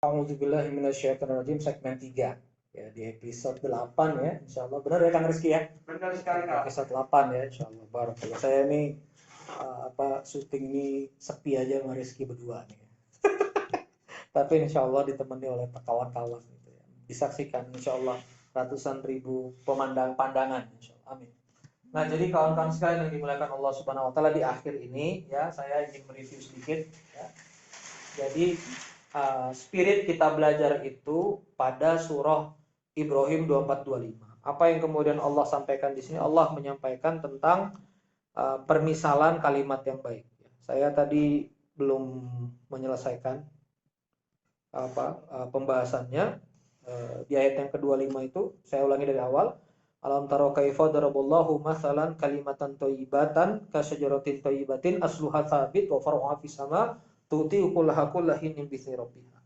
A'udzubillahi minasyaitonirrajim segmen 3 ya, di episode 8 ya, insyaallah. Benar ya Kang Rizky ya? Benar sekali Kak. Episode 8 ya, insyaallah. Barakallah. Saya ini syuting ini sepi aja sama Rizky berdua nih. Tapi insyaallah ditemani oleh kawan-kawan gitu ya. Disaksikan insyaallah ratusan ribu pandangan insyaallah. Amin. Nah, jadi kawan-kawan sekalian yang dimuliakan Allah Subhanahu wa taala, di akhir ini ya saya ingin mereview sedikit ya. Jadi spirit kita belajar itu pada surah Ibrahim 24-25. Apa yang kemudian Allah sampaikan di sini? Allah menyampaikan tentang permisalan kalimat yang baik. Saya tadi belum menyelesaikan pembahasannya di ayat yang ke-25 itu. Saya ulangi dari awal. Alam taro kaifa daraballahu masalan kalimatan thayyibatan ka syajaratin thayyibatin asluha tsabit wa far'uha fis sama tuti kullaha kullahin bi rabbiha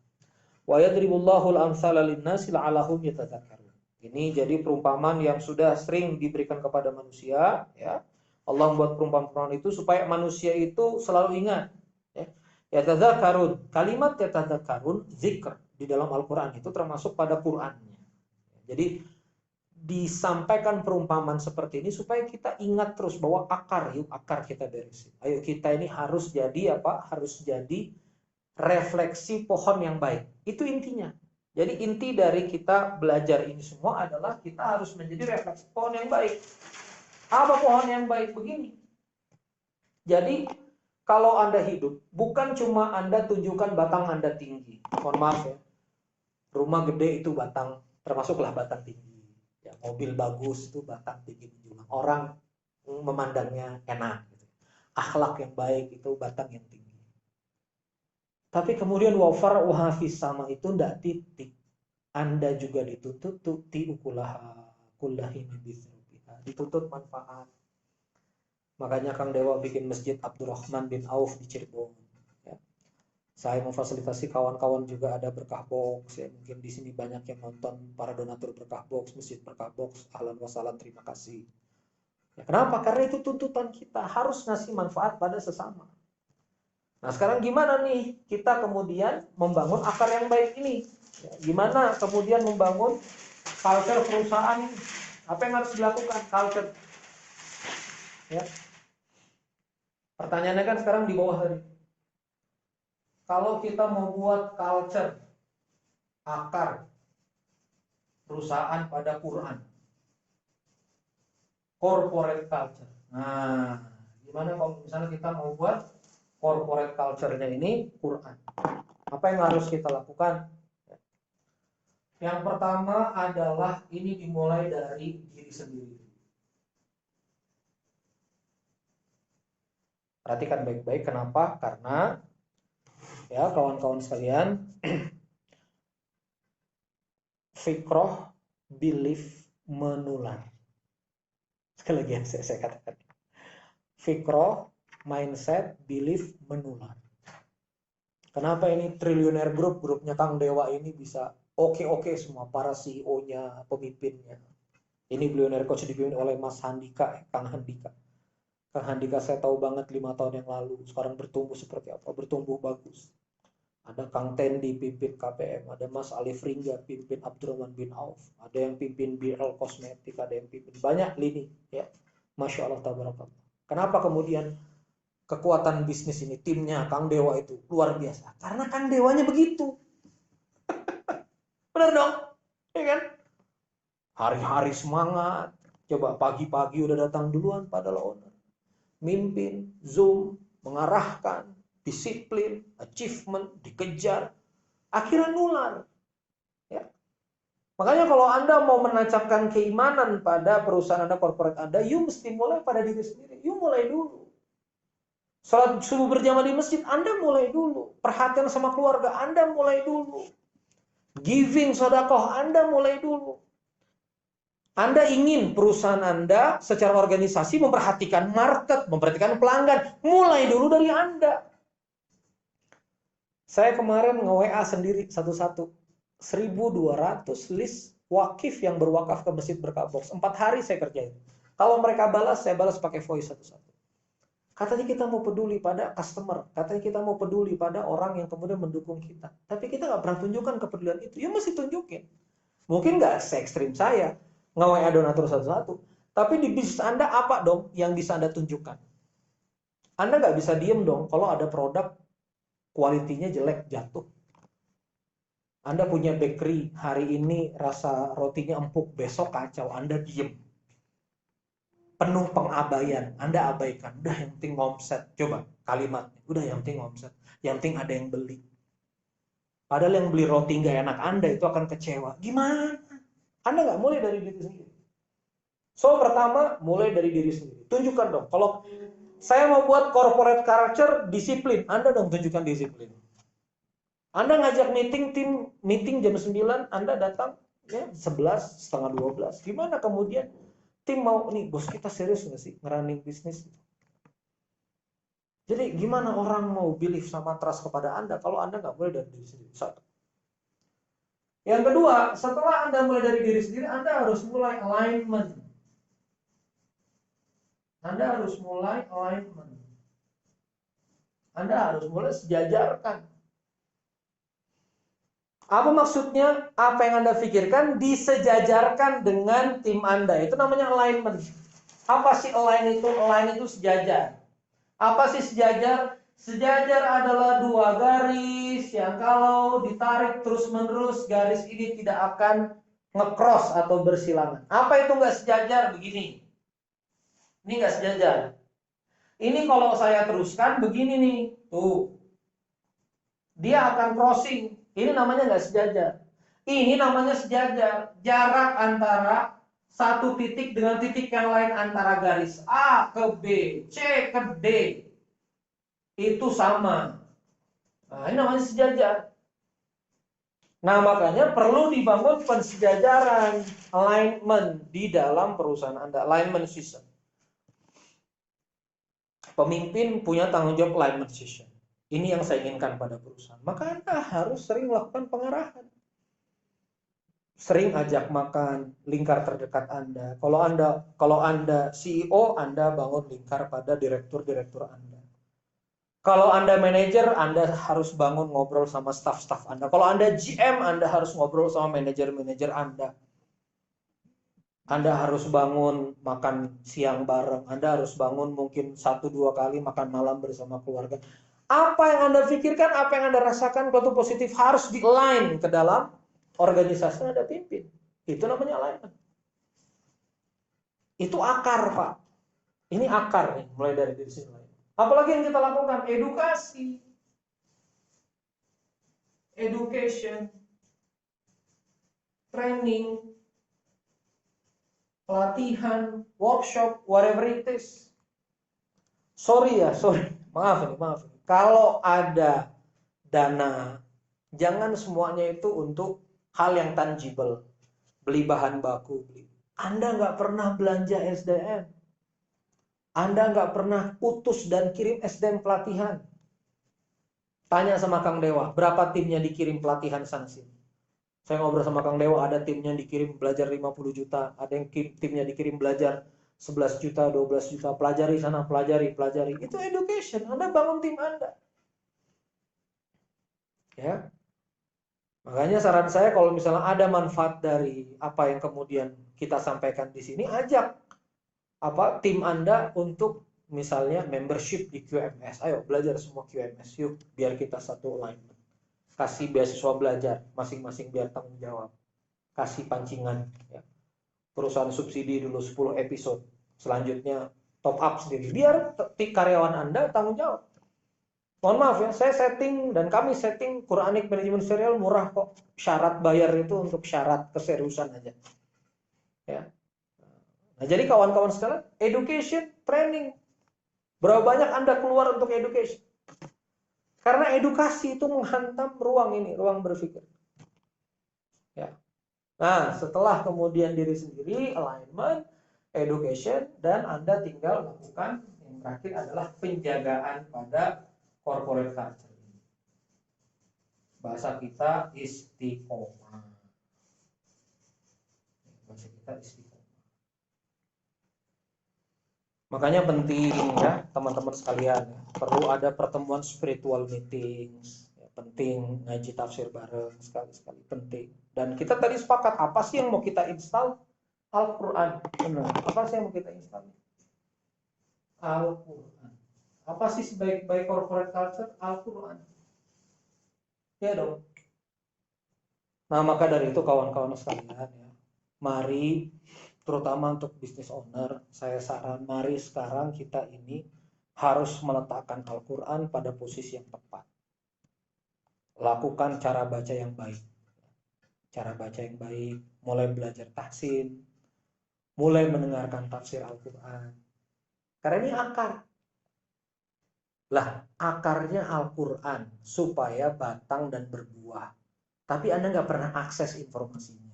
wa yadribullahu al-amsala lin-nasi la'allahum yatadzakkarun. Ini jadi perumpamaan yang sudah sering diberikan kepada manusia ya. Allah membuat perumpamaan itu supaya manusia itu selalu ingat ya. Yatadzakkarun, kalimat yatadzakkarun zikr di dalam Al-Qur'an itu termasuk pada Qur'annya. Jadi disampaikan perumpamaan seperti ini supaya kita ingat terus bahwa akar kita beresin. Ayo kita ini harus jadi apa? Harus jadi refleksi pohon yang baik. Itu intinya. Jadi inti dari kita belajar ini semua adalah kita harus menjadi refleksi pohon yang baik. Apa pohon yang baik? Begini. Jadi kalau Anda hidup, bukan cuma Anda tunjukkan batang Anda tinggi. Mohon maaf ya. Rumah gede itu batang, termasuklah batang tinggi. Ya, mobil bagus itu batang tinggi menjulang. Orang memandangnya enak. Gitu. Akhlak yang baik itu batang yang tinggi. Tapi kemudian wafar wahafis sama itu ndak titik. Anda juga dituntut tuti ukulaha kullahi bisrubiha. Dituntut manfaat. Makanya Kang Dewa bikin masjid Abdurrahman bin Auf di Cirebon. Ya. Saya memfasilitasi kawan-kawan juga ada berkah box. Ya. Mungkin di sini banyak yang nonton para donatur berkah box, masjid berkah box. Ahlan wassalam, terima kasih. Ya, kenapa? Karena itu tuntutan kita harus ngasih manfaat pada sesama. Nah sekarang gimana nih kita kemudian membangun akar yang baik ini? Ya, gimana kemudian membangun culture perusahaan ini? Apa yang harus dilakukan? Culture. Ya. Pertanyaannya kan sekarang di bawah tadi. Kalau kita mau buat culture, akar perusahaan pada Quran, corporate culture. Nah, gimana kalau misalnya kita mau buat corporate culture-nya ini Quran? Apa yang harus kita lakukan? Yang pertama adalah ini dimulai dari diri sendiri. Perhatikan baik-baik. Kenapa? Karena ya kawan-kawan sekalian, fikroh, belief menular. Sekali lagi yang saya katakan. Fikroh, mindset, belief menular. Kenapa ini triliuner grupnya Kang Dewa ini bisa oke semua, para CEO-nya, pemimpinnya. Ini Billionaire Coach dipimpin oleh Mas Handika, Kang Handika. Kang Handika saya tahu banget 5 tahun yang lalu. Sekarang bertumbuh seperti apa? Bertumbuh bagus. Ada Kang Tendi pimpin KPM, ada Mas Alif Ringga pimpin Abdurrahman bin Auf, ada yang pimpin BL Kosmetik, ada yang pimpin banyak lini, ya. Masya Allah tabarakallah. Kenapa kemudian kekuatan bisnis ini, timnya Kang Dewa itu luar biasa? Karena Kang Dewanya begitu. Benar dong? Ya kan? Hari-hari semangat. Coba pagi-pagi udah datang duluan pada owner. Mimpin, zoom, mengarahkan, disiplin, achievement, dikejar. Akhirnya nular. Ya. Makanya kalau Anda mau menancapkan keimanan pada perusahaan Anda, corporate Anda, you mesti mulai pada diri sendiri. You mulai dulu. Salat subuh berjamaah di masjid, Anda mulai dulu. Perhatian sama keluarga, Anda mulai dulu. Giving, sedekah, Anda mulai dulu. Anda ingin perusahaan Anda secara organisasi memperhatikan market, memperhatikan pelanggan, mulai dulu dari Anda. Saya kemarin nge-WA sendiri satu-satu. 1.200 list wakif yang berwakaf ke Masjid Berkah Box. 4 hari saya kerjain. Kalau mereka balas, saya balas pakai voice satu-satu. Katanya kita mau peduli pada customer, katanya kita mau peduli pada orang yang kemudian mendukung kita. Tapi kita nggak pernah tunjukkan kepedulian itu. Ya mesti tunjukin. Mungkin nggak se-ekstrim saya, nge-WA donatur satu-satu. Tapi di bisnis Anda apa dong yang bisa Anda tunjukkan? Anda nggak bisa diem dong kalau ada produk kualitinya jelek, jatuh. Anda punya bakery, hari ini rasa rotinya empuk, besok kacau, Anda diem. Penuh pengabaian, Anda abaikan. Udah yang penting omset. Coba kalimatnya, udah yang penting omset. Yang penting ada yang beli. Padahal yang beli roti nggak enak Anda itu akan kecewa. Gimana? Anda nggak mulai dari diri sendiri. So, pertama, mulai dari diri sendiri. Tunjukkan dong. Kalau saya mau buat corporate culture, disiplin. Anda dong tunjukkan disiplin. Anda ngajak meeting jam 9, Anda datang ya 11, setengah 12. Gimana kemudian tim mau, nih bos kita serius nggak sih ngerunning bisnis? Jadi gimana orang mau believe sama trust kepada Anda kalau Anda nggak mulai dari diri sendiri? Satu. Yang kedua, setelah Anda mulai dari diri sendiri, Anda harus mulai alignment. Anda harus mulai alignment. Anda harus mulai sejajarkan. Apa maksudnya? Apa yang Anda pikirkan disejajarkan dengan tim Anda. Itu namanya alignment. Apa sih align itu? Align itu sejajar. Apa sih sejajar? Sejajar adalah dua garis yang kalau ditarik terus-menerus, garis ini tidak akan nge-cross atau bersilangan. Apa itu nggak sejajar? Begini. Ini nggak sejajar. Ini kalau saya teruskan begini nih. Tuh. Dia akan crossing. Ini namanya nggak sejajar. Ini namanya sejajar. Jarak antara satu titik dengan titik yang lain antara garis A ke B, C ke D itu sama. Nah, ini namanya sejajar. Nah, makanya perlu dibangun pensejajaran, alignment di dalam perusahaan Anda, alignment system. Pemimpin punya tanggung jawab alignment system. Ini yang saya inginkan pada perusahaan. Maka Anda harus sering melakukan pengarahan. Sering ajak makan lingkar terdekat Anda. Kalau Anda CEO, Anda bangun lingkar pada direktur-direktur Anda. Kalau Anda manajer, Anda harus bangun ngobrol sama staff-staff Anda. Kalau Anda GM, Anda harus ngobrol sama manajer-manajer Anda. Anda harus bangun makan siang bareng. Anda harus bangun mungkin 1-2 kali makan malam bersama keluarga. Apa yang Anda pikirkan, apa yang Anda rasakan, suatu positif harus di-align ke dalam organisasi yang Anda pimpin. Itu namanya alignment. Itu akar, Pak. Ini akar nih, mulai dari diri sini. Apalagi yang kita lakukan? Edukasi. Education. Training. Pelatihan. Workshop. Whatever it is. Sorry. Maaf. Kalau ada dana, jangan semuanya itu untuk hal yang tangible. Beli bahan baku. Anda nggak pernah belanja SDM. Anda nggak pernah utus dan kirim SDM pelatihan. Tanya sama Kang Dewa, berapa timnya dikirim pelatihan sana sini. Saya ngobrol sama Kang Dewa, ada timnya dikirim belajar 50 juta, ada yang timnya dikirim belajar 11 juta, 12 juta, pelajari sana, pelajari. Itu education, Anda bangun tim Anda. Ya. Makanya saran saya kalau misalnya ada manfaat dari apa yang kemudian kita sampaikan di sini, ajak tim Anda untuk misalnya membership di QMS. Ayo belajar semua QMS yuk, biar kita satu alignment. Kasih beasiswa belajar masing-masing biar tanggung jawab. Kasih pancingan ya. Perusahaan subsidi dulu 10 episode. Selanjutnya top up sendiri biar karyawan Anda tanggung jawab. Mohon maaf ya, saya setting dan kami setting Quranic Management Serial murah kok. Syarat bayar itu untuk syarat keseriusan aja. Ya. Nah, jadi kawan-kawan sekalian, education, training. Berapa banyak Anda keluar untuk education? Karena edukasi itu menghantam ruang ini, ruang berpikir. Ya. Nah, setelah kemudian diri sendiri, alignment, education, dan Anda tinggal lakukan yang terakhir adalah penjagaan pada corporate culture. Bahasa kita istiqomah. Bahasa kita istiqomah. Makanya penting ya teman-teman sekalian, ya. Perlu ada pertemuan spiritual meeting, ya, penting ngaji tafsir bareng sekali-sekali penting. Dan kita tadi sepakat apa sih yang mau kita install? Al-Quran. Benar. Apa sih yang mau kita install? Al-Quran. Apa sih sebaik-baik corporate culture? Al-Quran. Ya dong. Nah maka dari itu kawan-kawan sekalian ya, mari terutama untuk business owner, saya saran mari sekarang kita ini harus meletakkan Al-Quran pada posisi yang tepat. Lakukan cara baca yang baik. Cara baca yang baik, mulai belajar tahsin, mulai mendengarkan tafsir Al-Quran. Karena ini akar. Lah, akarnya Al-Quran supaya batang dan berbuah. Tapi Anda nggak pernah akses informasinya.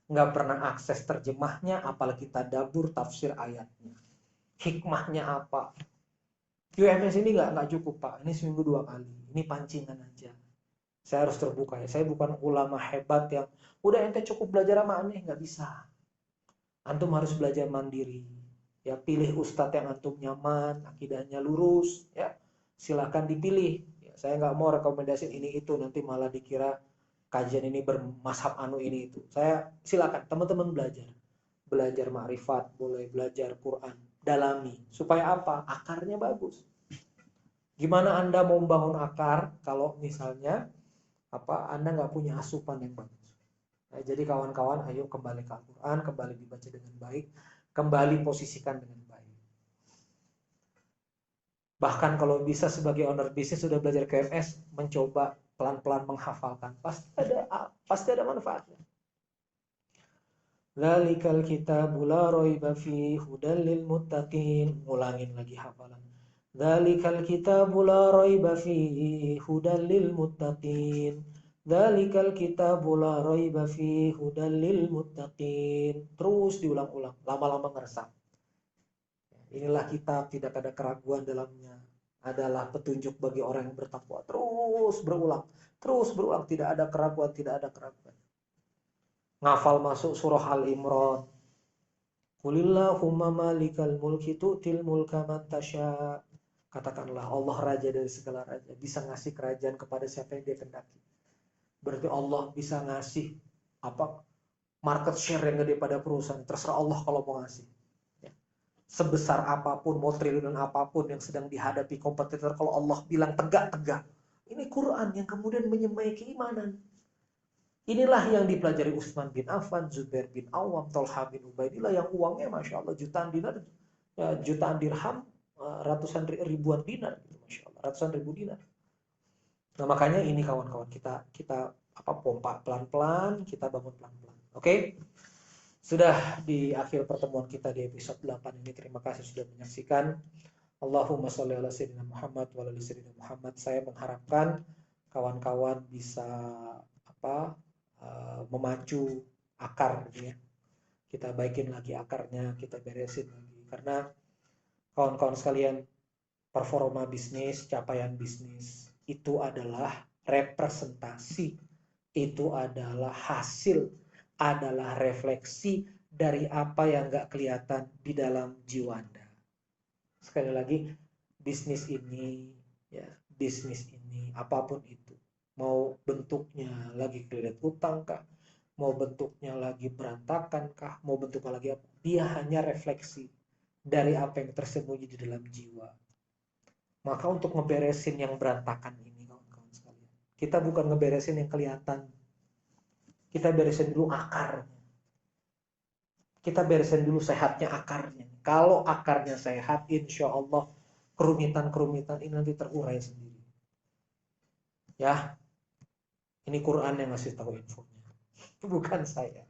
Nggak pernah akses terjemahnya, apalagi tadabbur tafsir ayatnya. Hikmahnya apa? UMS ini nggak cukup Pak, ini seminggu 2 kali. Ini pancingan aja. Saya harus terbuka ya. Saya bukan ulama hebat yang udah ente cukup belajar sama aneh, nggak bisa. Antum harus belajar mandiri. Ya pilih ustadz yang antum nyaman, akidahnya lurus, ya silakan dipilih. Ya, saya nggak mau rekomendasi ini itu nanti malah dikira kajian ini bermazhab anu ini itu. Saya silakan teman-teman belajar ma'rifat, boleh belajar Quran, dalami supaya apa? Akarnya bagus. Gimana Anda mau membangun akar kalau misalnya Anda nggak punya asupan yang bagus? Nah, jadi kawan-kawan, ayo kembali ke Al-Quran, kembali dibaca dengan baik, kembali posisikan dengan baik. Bahkan kalau bisa sebagai owner bisnis sudah belajar KMS, mencoba pelan-pelan menghafalkan, pasti ada manfaatnya. Dzalikal kitabu la raiba fihi hudal lil muttaqin. Ngulangin lagi hafalan. Dzalikal kitabu la raiba fihi hudal lil muttaqin. Dzalikal kitabu la raiba fihi hudal lil muttaqin. Terus diulang-ulang, lama-lama ngeresap. Inilah kitab, tidak ada keraguan dalamnya. Adalah petunjuk bagi orang yang bertakwa. Terus berulang, tidak ada keraguan, tidak ada keraguan. Ngafal masuk surah Al-Imran. Qulillahumma malikal mulki tu'til mulka man tasya. Katakanlah Allah raja dari segala raja, bisa ngasih kerajaan kepada siapa yang dia kehendaki. Berarti Allah bisa ngasih market share yang gede pada perusahaan. Terserah Allah kalau mau ngasih. Sebesar apapun, mau triliunan apapun yang sedang dihadapi kompetitor, kalau Allah bilang tegak-tegak. Ini Quran yang kemudian menyemai keimanan. Inilah yang dipelajari Utsman bin Affan, Zubair bin Awam, Tolha bin Ubaidillah yang uangnya Masya Allah jutaan dinar, jutaan dirham, ratusan ribuan dinar, Masya Allah, ratusan ribu dinar. Nah makanya ini kawan-kawan, kita pompa pelan-pelan, kita bangun pelan-pelan. Oke? Sudah di akhir pertemuan kita di episode 8 ini. Terima kasih sudah menyaksikan. Allahumma sholli ala sayyidina Muhammad wa ala sayyidina Muhammad. Saya mengharapkan kawan-kawan bisa memacu akar gitu ya. Kita baikin lagi akarnya, kita beresin lagi. Karena kawan-kawan sekalian, performa bisnis, capaian bisnis itu adalah representasi, itu adalah hasil, adalah refleksi dari apa yang gak kelihatan di dalam jiwa Anda. Sekali lagi, bisnis ini, apapun itu, mau bentuknya lagi kredit utang kah, mau bentuknya lagi berantakan kah, mau bentuknya lagi apa, dia hanya refleksi dari apa yang tersembunyi di dalam jiwa. Maka untuk ngeberesin yang berantakan ini, kawan-kawan sekalian, kita bukan ngeberesin yang kelihatan, kita beresin dulu akarnya. Kita beresin dulu sehatnya akarnya. Kalau akarnya sehat, insya Allah kerumitan-kerumitan ini nanti terurai sendiri. Ya, ini Quran yang ngasih tahu infonya, bukan saya.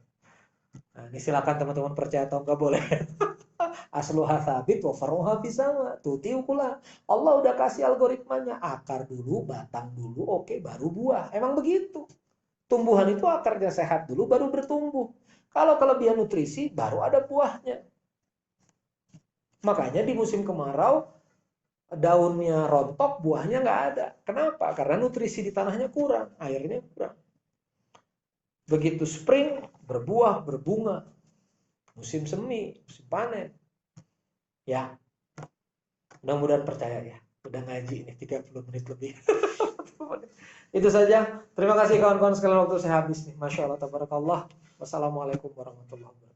Nah, ini silakan teman-teman percaya atau enggak boleh. Asluha tsabit wa faruha bisama. Tutiukulah. Allah udah kasih algoritmanya. Akar dulu, batang dulu, oke, baru buah. Emang begitu. Tumbuhan itu akarnya sehat dulu, baru bertumbuh. Kalau kelebihan nutrisi, baru ada buahnya. Makanya di musim kemarau, daunnya rontok, buahnya nggak ada. Kenapa? Karena nutrisi di tanahnya kurang, airnya kurang. Begitu spring, berbuah, berbunga. Musim semi, musim panen. Ya, Mudah-mudahan percaya ya. Udah ngaji ini 30 menit lebih. Itu saja. Terima kasih kawan-kawan sekalian, waktu saya habis nih. Masya Allah, tabarakallah. Wassalamualaikum warahmatullahi wabarakatuh.